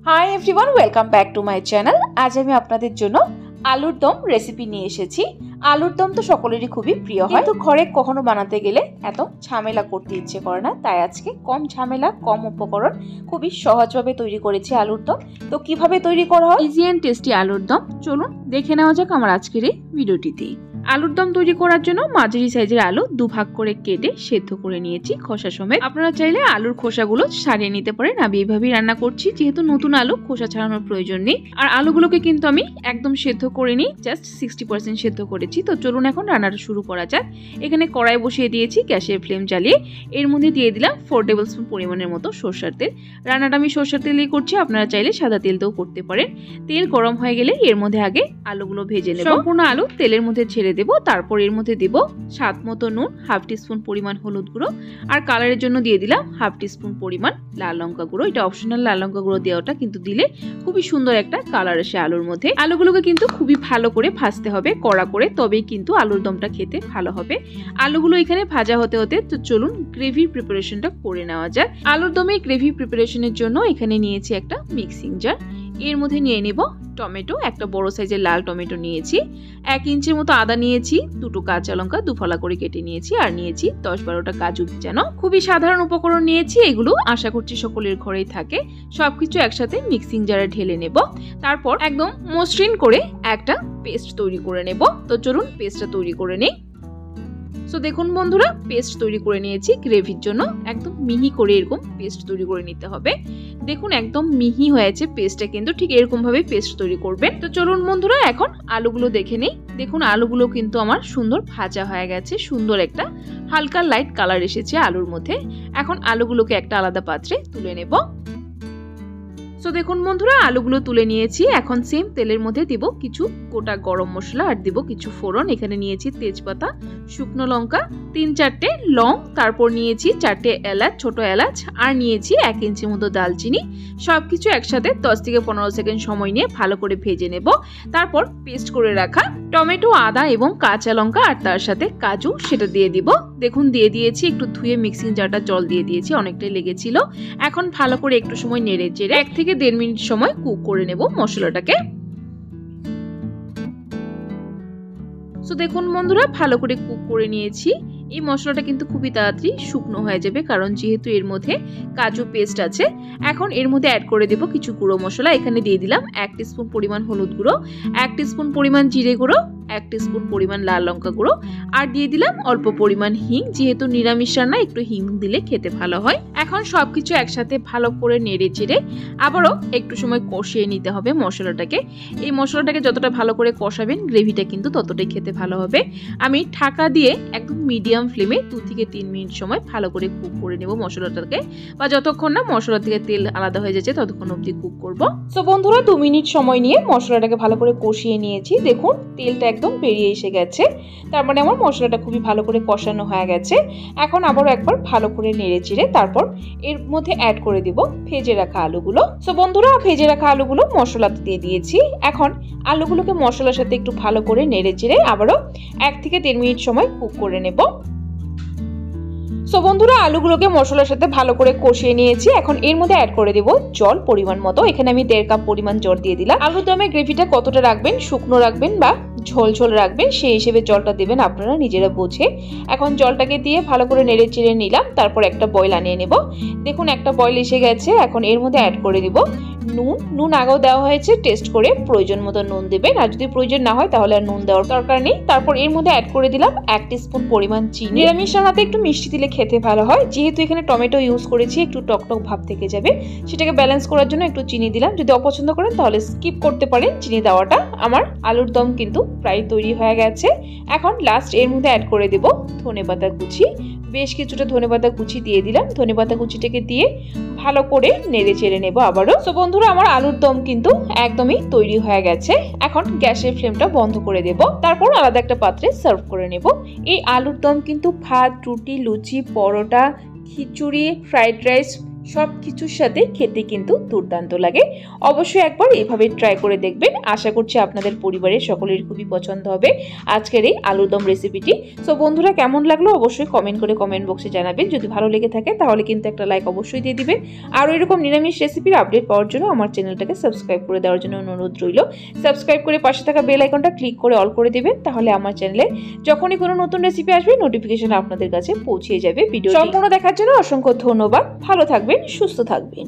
Hi everyone, welcome back to my channel. আজ আমি আপনাদের জন্য আলুর দম রেসিপি নিয়ে এসেছি। আলুর দম তো সকলেরই খুবই প্রিয় হয়, কিন্তু ঘরে কখনো বানাতে গেলে এত ঝামেলা করতে ইচ্ছে করে না। তাই আজকে কম ঝামেলা কম উপকরণ খুবই সহজভাবে তৈরি করেছি আলুর দম। তো কিভাবে তৈরি করা হয় ইজি অ্যান্ড টেস্টি আলুর দম, চলুন দেখে নেওয়া যাক আমার আজকের এই ভিডিওটিতে। আলুর দম তৈরি করার জন্য মাঝারি সাইজের আলু দুভাগ করে কেটে সেদ্ধ করে নিয়েছি খোসা সমেত। আপনারা চাইলে আলুর খোসাগুলো ছাড়িয়ে নিতে পারেন, আমি এইভাবেই রান্না করছি যেহেতু নতুন আলু খোসা ছাড়ানোর প্রয়োজন নেই। আর আলুগুলোকে কিন্তু আমি একদম সেদ্ধ করে নিই, জাস্ট 60% সেদ্ধ করেছি। তো চলুন এখন রান্নাটা শুরু করা যাক। এখানে কড়াই বসিয়ে দিয়েছি, গ্যাসের ফ্লেম জ্বালিয়ে এর মধ্যে দিয়ে দিলাম 4 টেবিল স্পুন পরিমাণের মতো সরষের তেল। রান্নাটা আমি সরষের তেল দিয়ে করছি, আপনারা চাইলে সাদা তেল দিয়েও করতে পারেন। তেল গরম হয়ে গেলে এর মধ্যে আগে আলুগুলো ভেজে নেব। সম্পূর্ণ আলু তেলের মধ্যে ছেড়ে দেব, তারপর এর মধ্যে দেব স্বাদ মতো নুন, হাফ টিস্পুন পরিমাণ হলুদ গুঁড়ো, আর কালারের জন্য দিয়ে দিলাম হাফ টিস্পুন পরিমাণ লাল লঙ্কা গুঁড়ো। এটা অপশনাল, লাল লঙ্কা গুঁড়ো দেওয়াটা, কিন্তু দিলে খুবই সুন্দর একটা কালার আসে আলুর মধ্যে। আলুগুলোকে কিন্তু খুবই ভালো করে ভাজতে হবে, কড়া করে, তবেই কিন্তু আলুর দমটা খেতে ভালো হবে। আলুগুলো এখানে ভাজা হতে হতে তো চলুন গ্রেভি প্রিপারেশনটা করে নেওয়া যাক। আলুর দমে গ্রেভি প্রিপারেশনের জন্য এখানে নিয়েছি একটা মিক্সিং জার। এর মধ্যে নিয়ে নেব টমেটো, একটা বড় সাইজের লাল টমেটো নিয়েছি, 1 ইঞ্চির মতো আদা নিয়েছি, 2টো কাঁচা লঙ্কা দুফালা করে কেটে নিয়েছি, আর নিয়েছি 10-12টা কাজু ভেজানো। খুবই সাধারণ উপকরণ নিয়েছি, এগুলো আশা করছি সকলের ঘরেই থাকে। সবকিছু একসাথে মিক্সিং জারে ঢেলে নেব, তারপর একদম মসৃণ করে একটা পেস্ট তৈরি করে নেব। তো চলুন পেস্টটা তৈরি করে নেই। সো দেখুন বন্ধুরা, পেস্ট তৈরি করে নিয়েছি গ্রেভির জন্য। একদম মিহি করে এরকম পেস্ট তৈরি করে নিতে হবে। দেখুন একদম মিহি হয়েছে পেস্টটা, কিন্তু ঠিক এরকম ভাবে পেস্ট তৈরি করবেন। তো চলুন বন্ধুরা এখন আলুগুলো দেখে নেই। দেখুন আলুগুলো কিন্তু আমার সুন্দর ভাজা হয়ে গেছে, সুন্দর একটা হালকা লাইট কালার এসেছে আলুর মধ্যে। এখন আলুগুলোকে একটা আলাদা পাত্রে তুলে নেব। সো দেখুন বন্ধুরা, আলুগুলো তুলে নিয়েছি। এখন সেম তেলের মধ্যে দিব কিছু গোটা গরম মশলা আর দিব কিছু ফোড়ন। এখানে নিয়েছি তেজপাতা, শুকনো লঙ্কা, 3-4টে লং, তারপর নিয়েছি 4টে এলাচ, ছোট এলাচ, আর নিয়েছি 1 ইঞ্চির মতো দালচিনি। সবকিছু একসাথে 10 থেকে 15 সেকেন্ড সময় নিয়ে ভালো করে ভেজে নেব। তারপর পেস্ট করে রাখা টমেটো, আদা এবং কাঁচা লঙ্কা আর তার সাথে কাজু সেটা দিয়ে দিব। দেখুন দিয়ে দিয়েছি, একটু ধুয়ে মিক্সিং জারটা জল দিয়ে দিয়েছি, অনেকটাই লেগেছিল। এখন ভালো করে একটু সময় নেড়ে চেড়ে 1 থেকে 1.5 মিনিট সময় কুক করে নেব মশলাটাকে। সো দেখুন বন্ধুরা, ভালো করে কুক করে নিয়েছি। এই মশলাটা কিন্তু খুবই তাড়াতাড়ি শুকনো হয়ে যাবে, কারণ যেহেতু এর মধ্যে কাজু পেস্ট আছে। এখন এর মধ্যে অ্যাড করে দেব কিছু গুঁড়ো মশলা। এখানে দিয়ে দিলাম 1 টিস্পুন পরিমাণ হলুদ গুঁড়ো, 1 টিস্পুন পরিমাণ জিরে গুঁড়ো, 1 টিস্পুন পরিমাণ লাল লঙ্কা গুঁড়ো, আর দিয়ে দিলাম অল্প পরিমাণ হিং। যেহেতু নিরামিষ রান্না, একটু হিং দিলে খেতে ভালো হয়। এখন সবকিছু একসাথে ভালো করে নেড়ে চেড়ে আবারও একটু সময় কষিয়ে নিতে হবে মশলাটাকে। এই মশলাটাকে যতটা ভালো করে কষাবেন গ্রেভিটা কিন্তু ততটাই খেতে ভালো হবে। আমি ঢাকা দিয়ে একদম মিডিয়াম ফ্লেমে 2 থেকে 3 মিনিট সময় ভালো করে কুক করে নেব মশলাটাকে, বা যতক্ষণ না মশলা থেকে তেল আলাদা হয়ে যাচ্ছে ততক্ষণ অবধি কুক করব। সো বন্ধুরা 2 মিনিট সময় নিয়ে মশলাটাকে ভালো করে কষিয়ে নিয়েছি। দেখুন তেলটা একদম বেরিয়ে এসে গেছে, তার মানে আমার মশলাটা খুবই ভালো করে কষানো হয়ে গেছে। এখন আবারও একবার ভালো করে নেড়ে চেড়ে তারপর এর মধ্যে অ্যাড করে দিব ভেজে রাখা আলুগুলো। সো বন্ধুরা ভেজে রাখা আলুগুলো মশলাতে দিয়ে দিয়েছি। এখন আলুগুলোকে মশলার সাথে একটু ভালো করে নেড়ে চেড়ে আবারও 1 থেকে 1.5 মিনিট সময় কুক করে নেব। সো বন্ধুরা আলুগুলোকে মশলার সাথে ভালো করে কষিয়ে নিয়েছি। এখন এর মধ্যে অ্যাড করে দেব জল পরিমাণ মতো। এখানে আমি 1.5 কাপ পরিমাণ জল দিয়ে দিলাম। আলুর দমের গ্রেভিটা কতটা রাখবেন, শুকনো রাখবেন বা ঝোল ঝোল রাখবেন, সেই হিসেবে জলটা দেবেন আপনারা নিজেরা বুঝে। এখন জলটাকে দিয়ে ভালো করে নেড়ে চেড়ে নিলাম, তারপর একটা বয়েল আনিয়ে নেব। দেখুন একটা বয়েল এসে গেছে। এখন এর মধ্যে অ্যাড করে দিব নুন আগেও দেওয়া হয়েছে, টেস্ট করে প্রয়োজন মতো নুন দেবেন, আর যদি প্রয়োজন না হয় তাহলে আর নুন দেওয়ার দরকার নেই। তারপর এর মধ্যে অ্যাড করে দিলাম 1 টিস্পুন পরিমাণ চিনি। নিরামিষ রান্নাতে একটু মিষ্টি দিলে খেতে ভালো হয়, যেহেতু এখানে টমেটো ইউজ করেছি একটু টকটক ভাব থেকে যাবে, সেটাকে ব্যালেন্স করার জন্য একটু চিনি দিলাম। যদি অপছন্দ করেন তাহলে স্কিপ করতে পারেন চিনি দেওয়াটা। আমার আলুর দম কিন্তু প্রায় তৈরি হয়ে গেছে। এখন লাস্ট এর মধ্যে অ্যাড করে দেব ধনেপাতা কুচি। বেশ কিছুটা ধনেপাতা কুচি দিয়ে দিলাম। ধনেপাতা কুচিটাকে দিয়ে ভালো করে নেড়ে চেড়ে নেব আবারও। সো বন্ধুরা আমার আলুর দম কিন্তু একদমই তৈরি হয়ে গেছে। এখন গ্যাসের ফ্লেমটা বন্ধ করে দেব, তারপর আলাদা একটা পাত্রে সার্ভ করে নেব। এই আলুর দম কিন্তু ভাত, রুটি, লুচি, পরোটা, খিচুড়ি, ফ্রাইড রাইস সব কিছুর সাথে খেতে কিন্তু দুর্দান্ত লাগে। অবশ্যই একবার এভাবে ট্রাই করে দেখবেন। আশা করছি আপনাদের পরিবারের সকলের খুবই পছন্দ হবে আজকের এই আলুর দম রেসিপিটি। সো বন্ধুরা, কেমন লাগলো অবশ্যই কমেন্ট করে কমেন্ট বক্সে জানাবেন। যদি ভালো লেগে থাকে তাহলে কিন্তু একটা লাইক অবশ্যই দিয়ে দিবেন। আর এরকম নিরামিষ রেসিপির আপডেট পাওয়ার জন্য আমার চ্যানেলটাকে সাবস্ক্রাইব করে দেওয়ার জন্য অনুরোধ রইল। সাবস্ক্রাইব করে পাশে থাকা বেল আইকনটা ক্লিক করে অল করে দিবেন, তাহলে আমার চ্যানেলে যখনই কোনো নতুন রেসিপি আসবে নোটিফিকেশন আপনাদের কাছে পৌঁছে যাবে। ভিডিও সম্পূর্ণ দেখার জন্য অসংখ্য ধন্যবাদ। ভালো থাকবেন, সুস্থ থাকবেন।